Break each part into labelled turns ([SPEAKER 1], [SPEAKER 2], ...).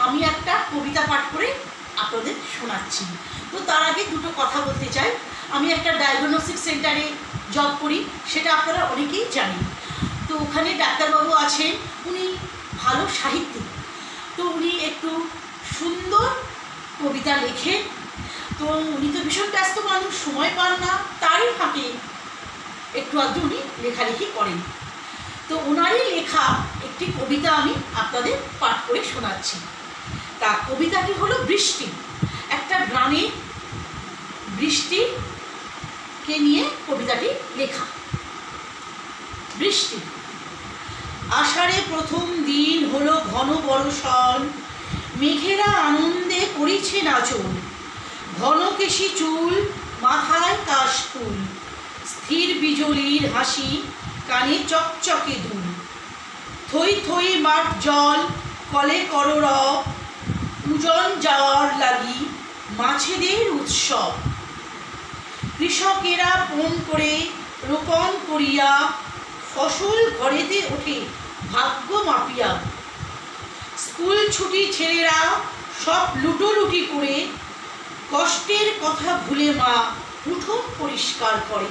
[SPEAKER 1] আমি একটা কবিতা পাঠ করে আপনাদের শোনাচ্ছি। তো তার আগে দুটো কথা বলতে চাই। আমি একটা ডায়াগনস্টিক সেন্টারে জব করি, সেটা আপনারা অনেকেই জানেন। তো ওখানে ডাক্তারবাবু আছেন, উনি ভালো সাহিত্যিক। তো উনি একটু সুন্দর কবিতা লেখেন। তো উনি তো ভীষণ ব্যস্ত মানুষ, সময় পান না, তারই ফাঁকে একটু আধটু উনি লেখালেখি করেন। তো ওনারই লেখা একটি কবিতা আমি আপনাদের পাঠ করে শোনাচ্ছি। তা কবিতাটি হলো বৃষ্টি। একটা গ্রামে বৃষ্টিকে নিয়ে কবিতাটি লেখা। বৃষ্টি। আষাঢ়ে প্রথম দিন হলো ঘন বর্ষণ, মেঘেরা আনন্দে করিছে নাচন। ঘন কেশি চুল, মাথায় কাশফুল, স্থির বিজলির হাসি, কানে চকচকে দুল। থই থই মাঠ জল, কলে কররব, উজন যাওয়ার লাগি মাছেদের উৎসব। কৃষকেরা পণ করে রোপণ করিয়া, ফসল ঘরেতে ওঠে ভাগ্য মাপিয়া। স্কুল ছুটি ছেলেরা সব লুটোলুটি করে, কষ্টের কথা ভুলে মা উঠোন পরিষ্কার করে।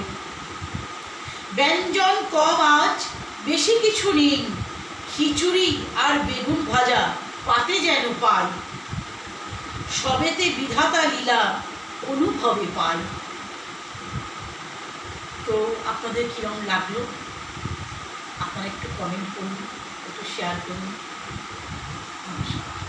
[SPEAKER 1] ব্যঞ্জন কম আজ, বেশি কিছু নেই, খিচুড়ি আর বেগুন ভাজা পাতে যেন পাই। সবেতে বিধাতা লীলা অনুভবে পাই। তো আপনাদের কিরকম লাগলো আপনারা একটু কমেন্ট করুন, একটু শেয়ার করুন। নমস্কার।